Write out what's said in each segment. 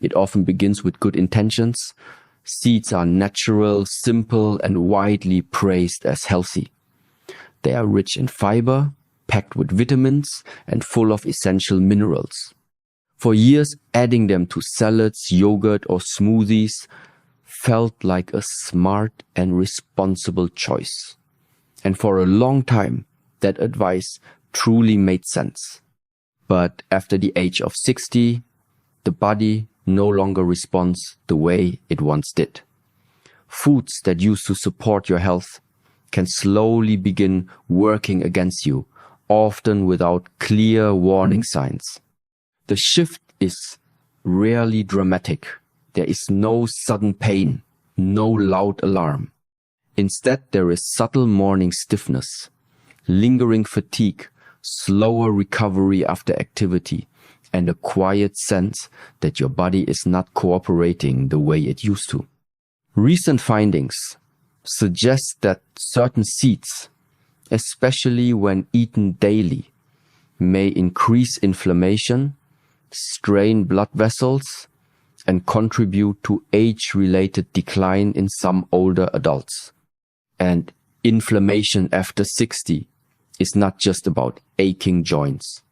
It often begins with good intentions. Seeds are natural, simple, and widely praised as healthy. They are rich in fiber, packed with vitamins, and full of essential minerals. For years, adding them to salads, yogurt, or smoothies felt like a smart and responsible choice. And for a long time, that advice truly made sense. But after the age of 60, the body no longer responds the way it once did. Foods that used to support your health can slowly begin working against you, often without clear warning signs. The shift is rarely dramatic. There is no sudden pain, no loud alarm. Instead, there is subtle morning stiffness, lingering fatigue, slower recovery after activity, and a quiet sense that your body is not cooperating the way it used to. Recent findings suggest that certain seeds, especially when eaten daily, may increase inflammation, strain blood vessels, and contribute to age-related decline in some older adults. And inflammation after 60 is not just about aching joints.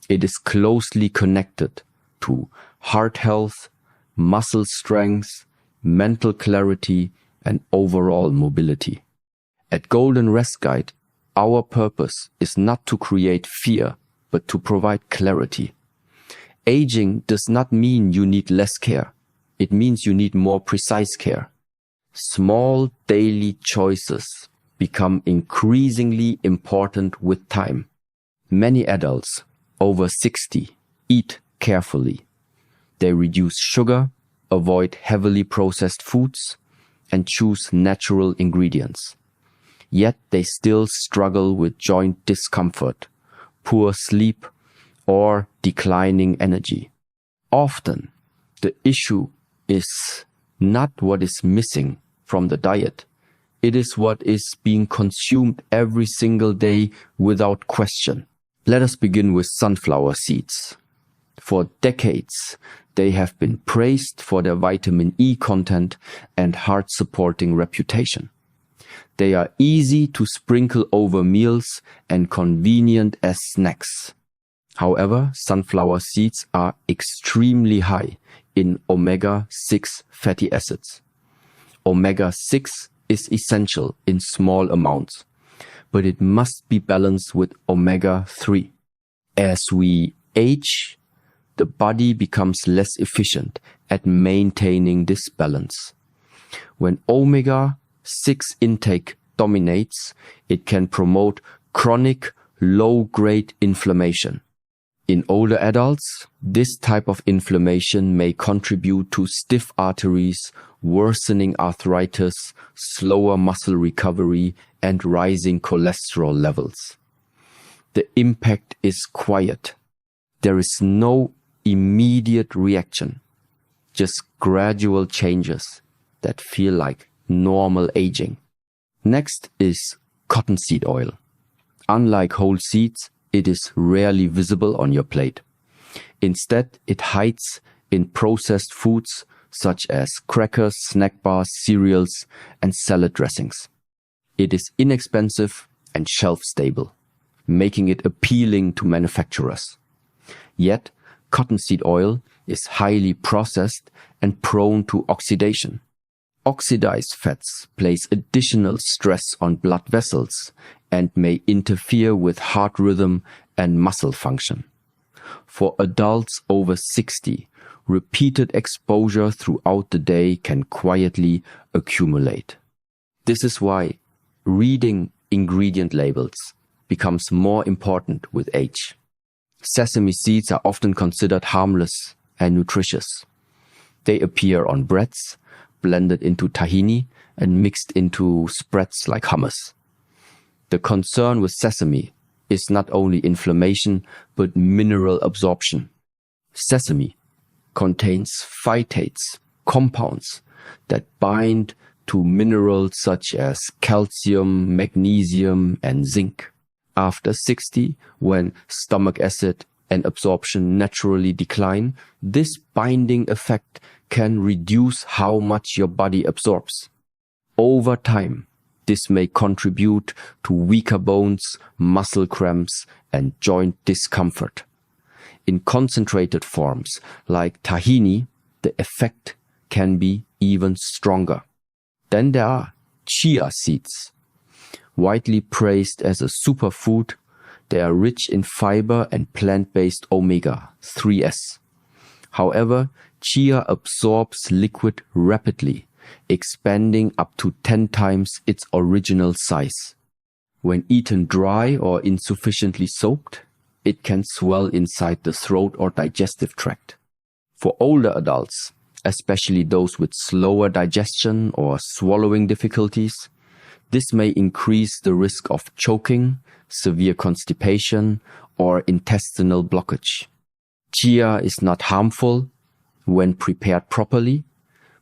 It is closely connected to heart health, muscle strength, mental clarity, and overall mobility. At Golden Rest Guide, our purpose is not to create fear, but to provide clarity. Aging does not mean you need less care. It means you need more precise care. Small daily choices become increasingly important with time. Many adults over 60 eat carefully. They reduce sugar, avoid heavily processed foods, and choose natural ingredients. Yet they still struggle with joint discomfort, poor sleep, or declining energy. Often, the issue is not what is missing from the diet. It is what is being consumed every single day without question. Let us begin with sunflower seeds. For decades, they have been praised for their vitamin E content and heart-supporting reputation. They are easy to sprinkle over meals and convenient as snacks. However, sunflower seeds are extremely high in omega-6 fatty acids. Omega-6 is essential in small amounts, but it must be balanced with omega-3. As we age, the body becomes less efficient at maintaining this balance. When omega-6 intake dominates, it can promote chronic low-grade inflammation. In older adults, this type of inflammation may contribute to stiff arteries, worsening arthritis, slower muscle recovery, and rising cholesterol levels. The impact is quiet. There is no immediate reaction, just gradual changes that feel like normal aging. Next is cottonseed oil. Unlike whole seeds, it is rarely visible on your plate. Instead, it hides in processed foods such as crackers, snack bars, cereals, and salad dressings. It is inexpensive and shelf-stable, making it appealing to manufacturers. Yet, cottonseed oil is highly processed and prone to oxidation. Oxidized fats place additional stress on blood vessels and may interfere with heart rhythm and muscle function. For adults over 60, repeated exposure throughout the day can quietly accumulate. This is why reading ingredient labels becomes more important with age. Sesame seeds are often considered harmless and nutritious. They appear on breads, blended into tahini, and mixed into spreads like hummus. The concern with sesame is not only inflammation, but mineral absorption. Sesame contains phytates, compounds that bind to minerals such as calcium, magnesium, and zinc. After 60, when stomach acid and absorption naturally decline, this binding effect can reduce how much your body absorbs. Over time, this may contribute to weaker bones, muscle cramps, and joint discomfort. In concentrated forms like tahini, the effect can be even stronger. Then there are chia seeds. Widely praised as a superfood, they are rich in fiber and plant-based omega-3s. However, chia absorbs liquid rapidly, expanding up to 10 times its original size. When eaten dry or insufficiently soaked, it can swell inside the throat or digestive tract. For older adults, especially those with slower digestion or swallowing difficulties, this may increase the risk of choking, severe constipation, or intestinal blockage. Chia is not harmful when prepared properly,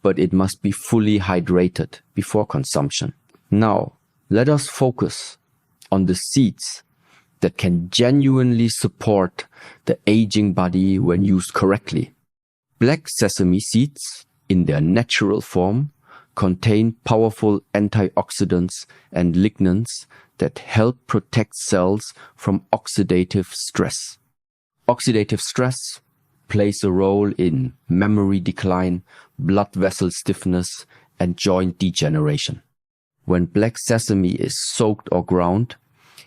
but it must be fully hydrated before consumption. Now, let us focus on the seeds that can genuinely support the aging body when used correctly. Black sesame seeds, in their natural form, contain powerful antioxidants and lignans that help protect cells from oxidative stress. Oxidative stress plays a role in memory decline, blood vessel stiffness, and joint degeneration. When black sesame is soaked or ground,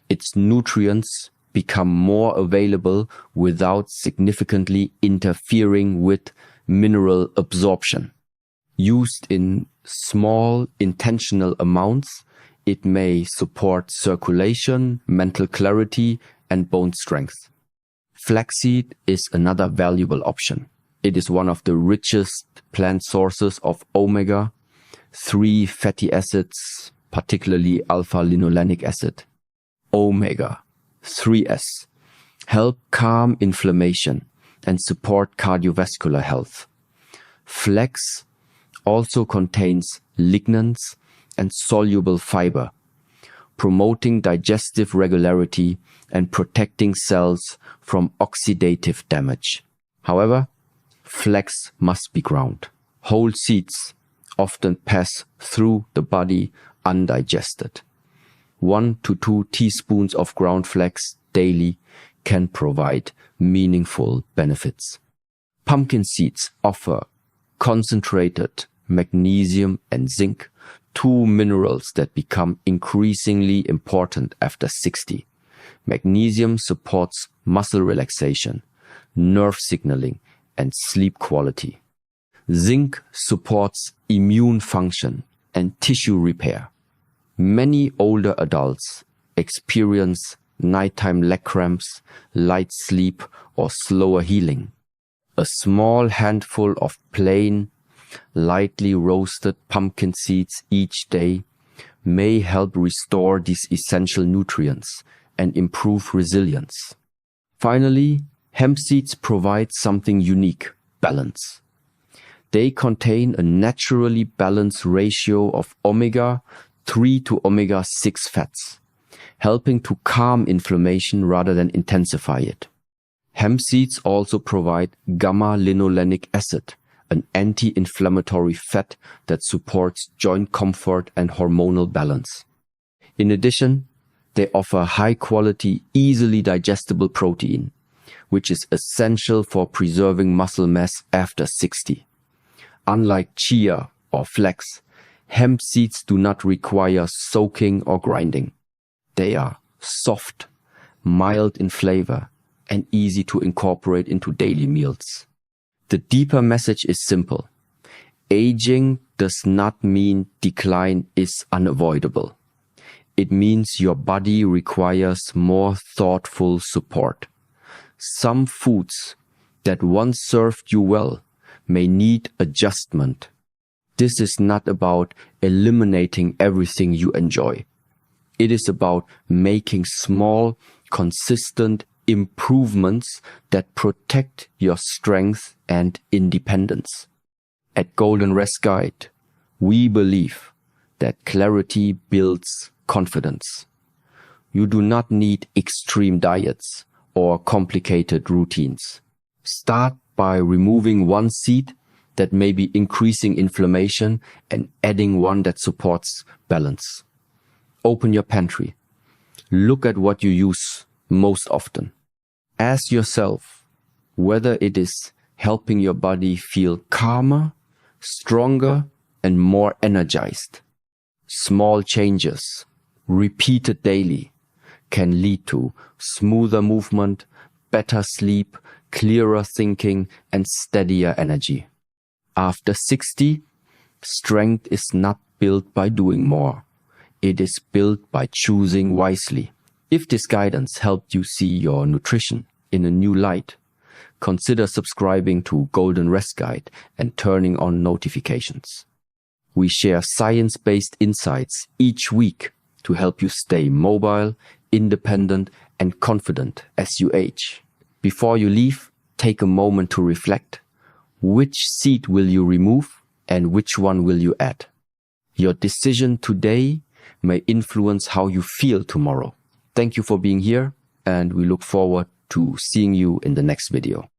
its nutrients become more available without significantly interfering with mineral absorption. Used in small, intentional amounts, it may support circulation, mental clarity, and bone strength. Flaxseed is another valuable option. It is one of the richest plant sources of omega-3 fatty acids, particularly alpha-linolenic acid. Omega-3s help calm inflammation and support cardiovascular health. Flax also contains lignans and soluble fiber, promoting digestive regularity and protecting cells from oxidative damage. However, flax must be ground. Whole seeds often pass through the body undigested. 1 to 2 teaspoons of ground flax daily can provide meaningful benefits. Pumpkin seeds offer concentrated magnesium and zinc, 2 minerals that become increasingly important after 60. Magnesium supports muscle relaxation, nerve signaling, and sleep quality. Zinc supports immune function and tissue repair. Many older adults experience nighttime leg cramps, light sleep, or slower healing. A small handful of plain, lightly roasted pumpkin seeds each day may help restore these essential nutrients and improve resilience. Finally, hemp seeds provide something unique: balance. They contain a naturally balanced ratio of omega-3 to omega-6 fats, helping to calm inflammation rather than intensify it. Hemp seeds also provide gamma-linolenic acid, an anti-inflammatory fat that supports joint comfort and hormonal balance. In addition, they offer high-quality, easily digestible protein, which is essential for preserving muscle mass after 60. Unlike chia or flax, hemp seeds do not require soaking or grinding. They are soft, mild in flavor, and easy to incorporate into daily meals. The deeper message is simple. Aging does not mean decline is unavoidable. It means your body requires more thoughtful support. Some foods that once served you well may need adjustment. This is not about eliminating everything you enjoy. It is about making small, consistent improvements that protect your strength and independence. At Golden Rest Guide, we believe that clarity builds confidence. You do not need extreme diets or complicated routines. Start by removing one seat that may be increasing inflammation and adding one that supports balance. Open your pantry. Look at what you use most often. Ask yourself whether it is helping your body feel calmer, stronger, and more energized. Small changes, repeated daily, can lead to smoother movement, better sleep, clearer thinking, and steadier energy. After 60, strength is not built by doing more. It is built by choosing wisely. If this guidance helped you see your nutrition in a new light, consider subscribing to Golden Rest Guide and turning on notifications. We share science-based insights each week to help you stay mobile, independent, and confident as you age. Before you leave, take a moment to reflect. Which seat will you remove and which one will you add? Your decision today may influence how you feel tomorrow. Thank you for being here, and we look forward to seeing you in the next video.